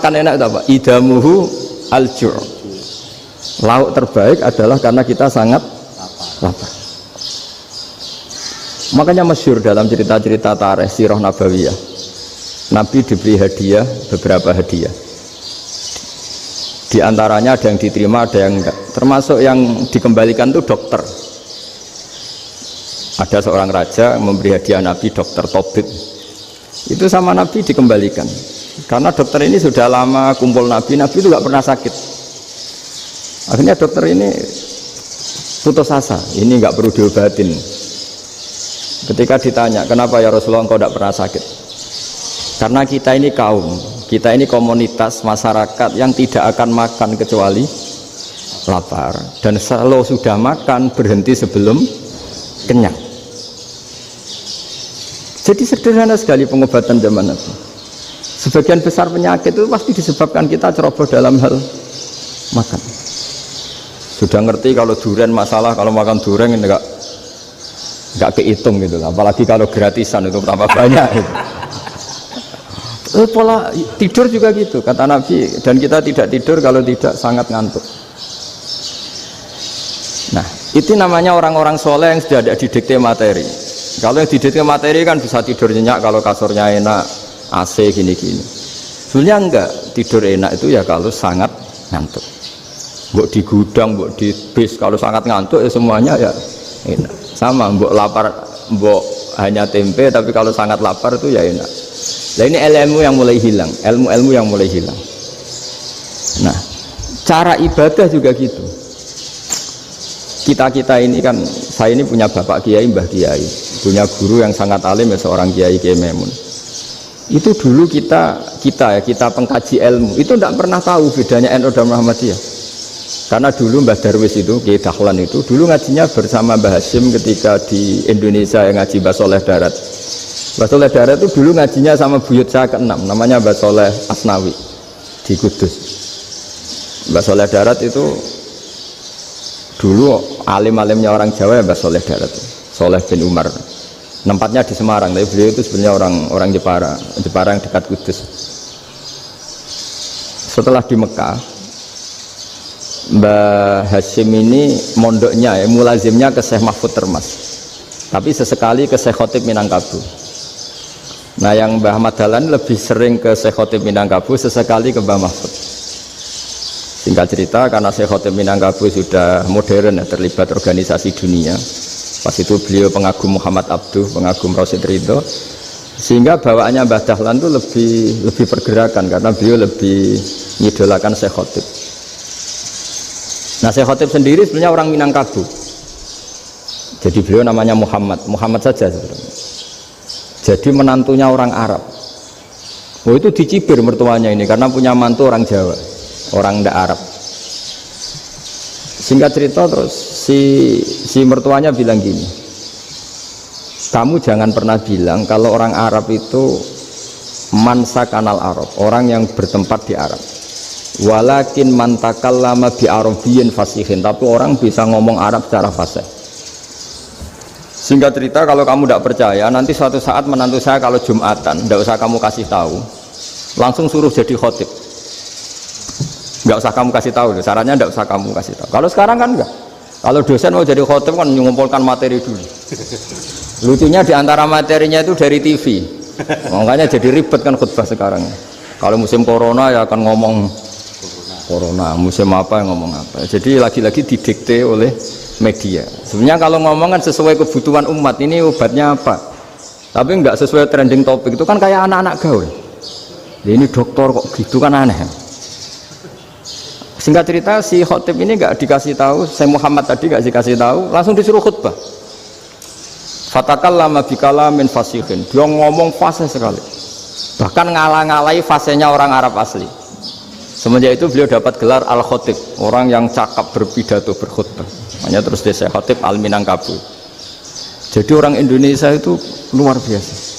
Kan enak tak Pak? Idamuhu al-ju'. Lauk terbaik adalah karena kita sangat lapar. Makanya masyhur dalam cerita-cerita tarikh sirah nabawiyah, Nabi diberi hadiah, beberapa hadiah. Di antaranya ada yang diterima, ada yang enggak. Termasuk yang dikembalikan itu dokter. Ada seorang raja memberi hadiah Nabi dokter Tobib. Itu sama Nabi dikembalikan. Karena dokter ini sudah lama kumpul Nabi itu nggak pernah sakit. Akhirnya dokter ini putus asa, ini nggak perlu diobatin. Ketika ditanya, kenapa ya Rasulullah engkau tidak pernah sakit? Karena kita ini kaum, kita ini komunitas masyarakat yang tidak akan makan kecuali lapar. Dan kalau sudah makan berhenti sebelum kenyang. Jadi sederhana sekali pengobatan zaman Nabi. Sebagian besar penyakit itu pasti disebabkan kita ceroboh dalam hal makan. Sudah ngerti kalau durian masalah, kalau makan durian ini nggak kehitung gitu, apalagi kalau gratisan itu tambah banyak gitu. Pola tidur juga gitu kata Nabi, dan kita tidak tidur kalau tidak sangat ngantuk. Nah itu namanya orang-orang soleh yang sudah ada didikte materi. Kalau yang didikte materi kan bisa tidur nyenyak kalau kasurnya enak, AC gini-gini. Sebenarnya enggak, tidur enak itu ya kalau sangat ngantuk. Mbok di gudang, mbok di bis, kalau sangat ngantuk ya semuanya ya enak. Sama, mbok lapar, mbok hanya tempe, tapi kalau sangat lapar itu ya enak. Nah ini ilmu yang mulai hilang, ilmu-ilmu yang mulai hilang. Nah, cara ibadah juga gitu. Kita ini kan, saya ini punya bapak kiai, mbah kiai, punya guru yang sangat alim ya seorang kiai Kiai Memun. Itu dulu kita pengkaji ilmu itu tidak pernah tahu bedanya NU dan Muhammadiyah. Karena dulu Mbah Darwis itu, Kiai Dahlan itu dulu ngajinya bersama Mbah Hasyim ketika di Indonesia yang ngaji Mbah Soleh Darat. Mbah Soleh Darat itu dulu ngajinya sama buyut saya ke-6, namanya Mbah Soleh Asnawi di Kudus. Mbah Soleh Darat itu dulu alim-alimnya orang Jawa ya Mbah Soleh Darat, Soleh bin Umar. Tempatnya di Semarang, tapi beliau itu sebenarnya orang Jepara yang dekat Kudus. Setelah di Mekah, Mbah Hasyim ini mondoknya ya, mulazimnya ke Syekh Mahfud Termas, tapi sesekali ke Syekh Khotib Minangkabau. Nah yang Mbah Ahmad Dahlan lebih sering ke Syekh Khotib Minangkabau, sesekali ke Mbah Mahfud. Singkat cerita, karena Syekh Khotib Minangkabau sudah modern ya, terlibat organisasi dunia. Pas itu beliau pengagum Muhammad Abduh, pengagum Rasid Ridho, sehingga bawaannya Mbah Dahlan itu lebih pergerakan karena beliau lebih mengidolakan Syekh Khotib. Nah Syekh Khotib sendiri sebenarnya orang Minangkabau, jadi beliau namanya Muhammad saja sebenarnya. Jadi menantunya orang Arab. Oh itu dicibir mertuanya ini karena punya mantu orang Jawa, orang ndak Arab. Singkat cerita terus si mertuanya bilang gini, kamu jangan pernah bilang kalau orang Arab itu mansa kanal Arab, orang yang bertempat di Arab. Walakin mantakallama bi arabiyyin fasihin, tapi orang bisa ngomong Arab secara fasih. Singkat cerita, kalau kamu tidak percaya, nanti suatu saat menantu saya kalau Jumatan, tidak usah kamu kasih tahu, langsung suruh jadi khotib. Nggak usah kamu kasih tahu, sarannya nggak usah kamu kasih tahu. Kalau sekarang kan enggak. Kalau dosen mau jadi khotib kan mengumpulkan materi dulu. Lucunya diantara materinya itu dari TV, makanya jadi ribet kan khutbah sekarang. Kalau musim corona ya akan ngomong corona, musim apa yang ngomong apa. Jadi lagi-lagi didikte oleh media. Sebenarnya kalau ngomong kan sesuai kebutuhan umat, ini obatnya apa. Tapi enggak sesuai trending topik, itu kan kayak anak-anak gaul. Ini dokter kok gitu kan aneh. Singkat cerita si khotib ini nggak dikasih tahu, saya Muhammad tadi nggak dikasih tahu, langsung disuruh khutbah. Fatakallama bikalamin fasihin, dia ngomong fasih sekali, bahkan ngalah-ngalahi fasihnya orang Arab asli. Semenjak itu beliau dapat gelar al-khotib, orang yang cakap berpidato berkhutbah. Makanya terus dia khotib al-Minangkabau. Jadi orang Indonesia itu luar biasa.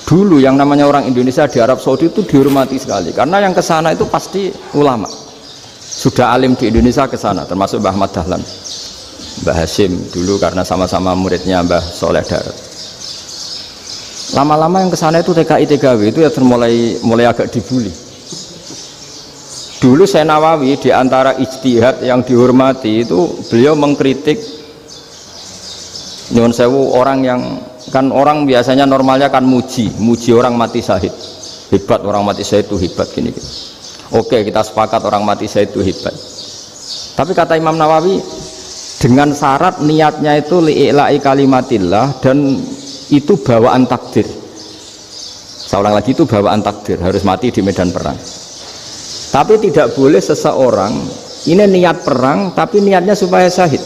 Dulu yang namanya orang Indonesia di Arab Saudi itu dihormati sekali karena yang kesana itu pasti ulama, sudah alim di Indonesia kesana, termasuk Mbah Ahmad Dahlan, Mbah Hasyim dulu karena sama-sama muridnya Mbah Soleh Darat. Lama-lama yang kesana itu TKI TKW itu ya mulai agak dibully. Dulu saya Nawawi di antara ijtihad yang dihormati itu beliau mengkritik nyuwun sewu orang yang kan orang biasanya normalnya kan muji orang mati syahid. Hebat orang mati syahid itu hebat gini. Oke, kita sepakat orang mati syahid itu hebat. Tapi kata Imam Nawawi dengan syarat niatnya itu li'ila'i kalimatillah dan itu bawaan takdir. Saya ulang lagi, itu bawaan takdir, harus mati di medan perang. Tapi tidak boleh seseorang ini niat perang tapi niatnya supaya syahid.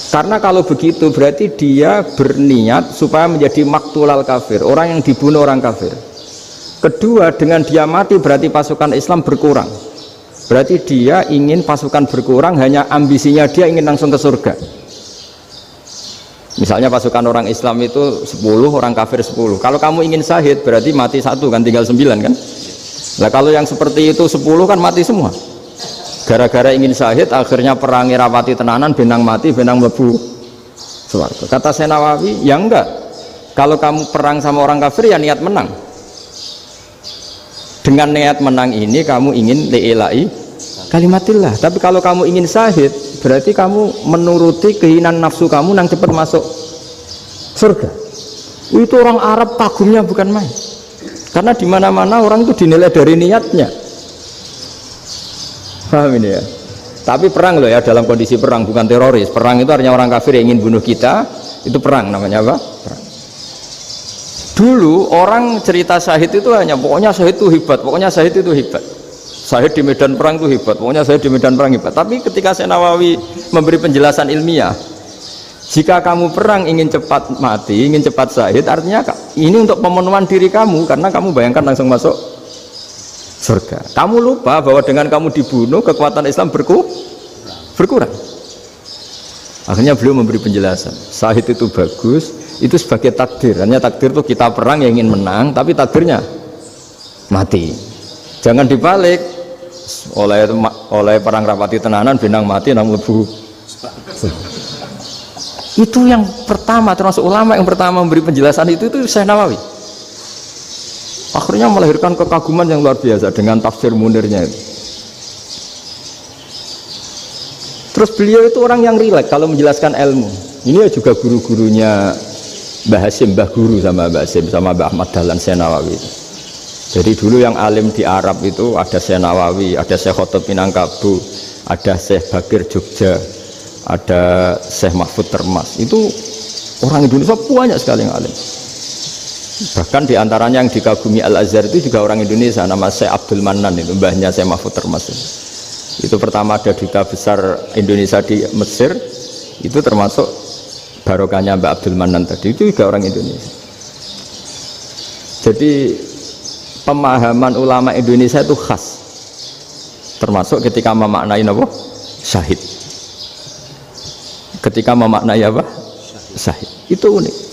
Karena kalau begitu berarti dia berniat supaya menjadi maktulal kafir, orang yang dibunuh orang kafir. Kedua, dengan dia mati berarti pasukan Islam berkurang. Berarti dia ingin pasukan berkurang, hanya ambisinya dia ingin langsung ke surga. Misalnya pasukan orang Islam itu 10, orang kafir 10. Kalau kamu ingin syahid berarti mati 1 kan, tinggal 9 kan. Nah kalau yang seperti itu 10 kan mati semua. Gara-gara ingin syahid akhirnya perangi rapati tenanan, benang mati, benang mlebu swarga. Kata Syekh Nawawi, ya enggak. Kalau kamu perang sama orang kafir ya niat menang. Dengan niat menang ini kamu ingin li'ila'i kalimatillah. Tapi kalau kamu ingin syahid berarti kamu menuruti keinginan nafsu kamu yang cepat masuk surga. Itu orang Arab kagumnya bukan main. Karena di mana-mana orang itu dinilai dari niatnya. Paham ini ya? Tapi perang loh ya, dalam kondisi perang, bukan teroris. Perang itu artinya orang kafir yang ingin bunuh kita, itu perang namanya apa? Perang. Dulu orang cerita syahid itu hanya pokoknya syahid itu hebat, pokoknya syahid itu hebat. Syahid di medan perang itu hebat, pokoknya syahid di medan perang hebat. Tapi ketika Syekh Nawawi memberi penjelasan ilmiah, jika kamu perang ingin cepat mati, ingin cepat syahid, artinya ini untuk pemenuhan diri kamu, karena kamu bayangkan langsung masuk surga. Kamu lupa bahwa dengan kamu dibunuh kekuatan Islam berkurang. Akhirnya beliau memberi penjelasan, syahid itu bagus, itu sebagai takdir. Hanya takdir itu kita perang yang ingin menang, tapi takdirnya mati. Jangan dibalik, oleh perang rapati tenanan benang mati nang lebu. Itu yang pertama, termasuk ulama yang pertama memberi penjelasan itu Syekh Nawawi. Akhirnya melahirkan kekaguman yang luar biasa dengan tafsir Munirnya itu. Terus beliau itu orang yang rileks kalau menjelaskan ilmu. Ini juga guru-gurunya Mbah Hasim, Mbah Guru sama Mbah Hasim sama Mbah Ahmad Dahlan Syekh Nawawi. Jadi dulu yang alim di Arab itu ada Syekh Nawawi, ada Syekh Khotot Minangkabau, ada Syekh Bakir Jogja, ada Syekh Mahfud Termas. Itu orang Indonesia banyak sekali yang alim. Bahkan diantaranya yang dikagumi Al-Azhar itu juga orang Indonesia, nama Syekh Abdul Manan, itu mbahnya Syekh Mahfud Termas. Itu pertama ada duta besar Indonesia di Mesir, itu termasuk barokahnya Mbak Abdul Manan tadi, itu juga orang Indonesia. Jadi pemahaman ulama Indonesia itu khas, termasuk ketika memaknai apa? Syahid. Ketika memaknai apa? Syahid. Itu unik.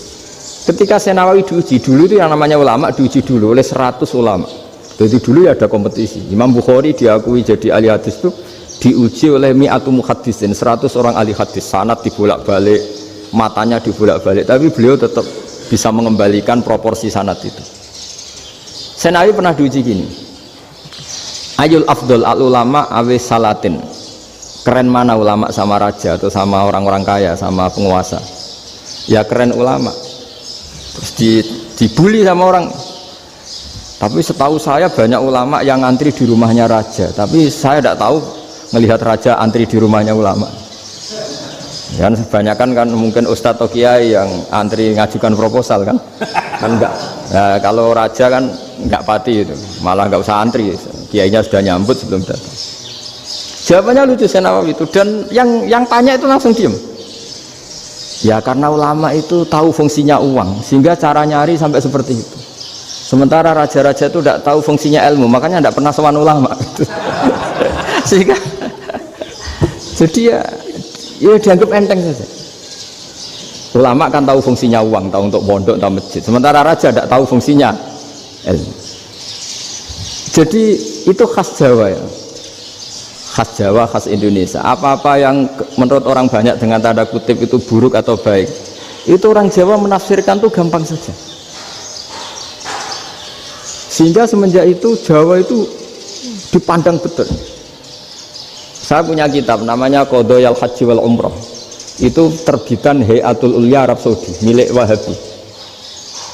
Ketika Syekh Nawawi diuji dulu itu yang namanya ulama diuji dulu oleh 100 ulama. Jadi dulu ya ada kompetisi. Imam Bukhari diakui jadi ahli hadis itu diuji oleh mi'atu muhaddisin, 100 orang ahli hadis, sanad dibolak-balik, matanya dibolak-balik, tapi beliau tetap bisa mengembalikan proporsi sanad itu. Syekh Nawawi pernah diuji gini. Ayul afdol al ulama awe salatin. Keren mana ulama sama raja atau sama orang-orang kaya, sama penguasa? Ya keren ulama. Terus dibully sama orang. Tapi setahu saya banyak ulama yang antri di rumahnya raja, tapi saya tidak tahu melihat raja antri di rumahnya ulama. Kan kebanyakan kan mungkin ustadz atau kiai yang antri ngajukan proposal kan enggak. Nah, kalau raja kan enggak pati itu, malah enggak usah antri, kiainya sudah nyambut sebelum datang. Jawabannya lucu Syekh Nawawi itu, dan yang tanya itu langsung diem. Ya karena ulama itu tahu fungsinya uang, sehingga cara nyari sampai seperti itu. Sementara raja-raja itu tidak tahu fungsinya ilmu, makanya tidak pernah sowan ulama. Sehingga jadi ya dianggap enteng saja. Ulama kan tahu fungsinya uang, tahu untuk pondok, tahu masjid. Sementara raja tidak tahu fungsinya ilmu. Jadi itu khas Jawa ya. Khas Jawa, khas Indonesia. Apa-apa yang menurut orang banyak dengan tanda kutip itu buruk atau baik, Itu orang Jawa menafsirkan tuh gampang saja. Sehingga semenjak itu Jawa itu dipandang betul. Saya punya kitab namanya Qadayal Haji wal Umrah. Itu terbitan Hayatul Ulya Arab Saudi milik Wahabi.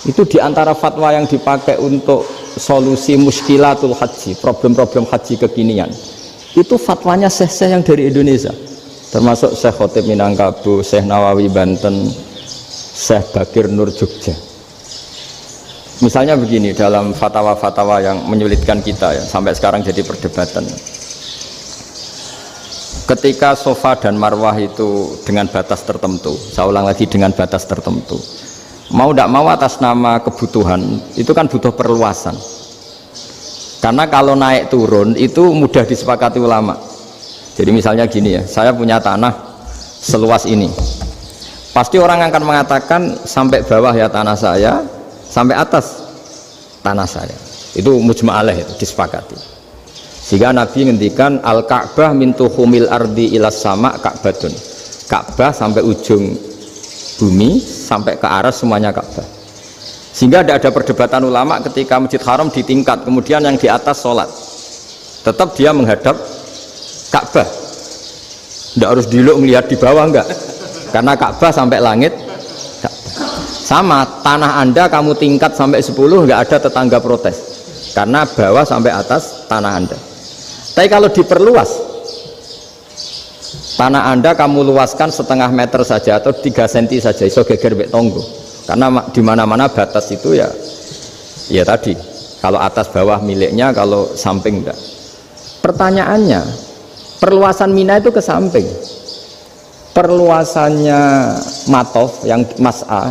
Itu diantara fatwa yang dipakai untuk solusi muskilatul haji, problem-problem haji kekinian. Itu fatwanya syekh-syekh yang dari Indonesia, termasuk Syekh Khotib Minangkabau, Syekh Nawawi Banten, Syekh Bakir Nur Jogja. Misalnya begini, dalam fatwa-fatwa yang menyulitkan kita ya, sampai sekarang jadi perdebatan. Ketika Safa dan Marwah itu dengan batas tertentu, saya ulang lagi dengan batas tertentu, mau tidak mau atas nama kebutuhan, itu kan butuh perluasan. Karena kalau naik turun itu mudah disepakati ulama. Jadi misalnya gini ya, saya punya tanah seluas ini. Pasti orang akan mengatakan sampai bawah ya tanah saya, sampai atas tanah saya. Itu mujma' alaih, itu disepakati. Sehingga Nabi ngendikan al-Ka'bah min tuhumil ardi ilas sama Ka'batun. Ka'bah sampai ujung bumi, sampai ke aras semuanya Ka'bah. Sehingga tidak ada perdebatan ulama ketika Masjid Haram ditingkat, kemudian yang di atas sholat tetap dia menghadap Ka'bah. Tidak harus diluk melihat di bawah, enggak, karena Ka'bah sampai langit. Sama, tanah Anda kamu tingkat sampai 10, enggak ada tetangga protes, karena bawah sampai atas tanah Anda. Tapi kalau diperluas, tanah Anda kamu luaskan setengah meter saja atau 3 cm saja, iso geger bek tonggo. Karena di mana-mana batas itu ya tadi, kalau atas bawah miliknya, kalau samping enggak. Pertanyaannya, perluasan Mina itu ke samping, perluasannya Matof yang Mas'ah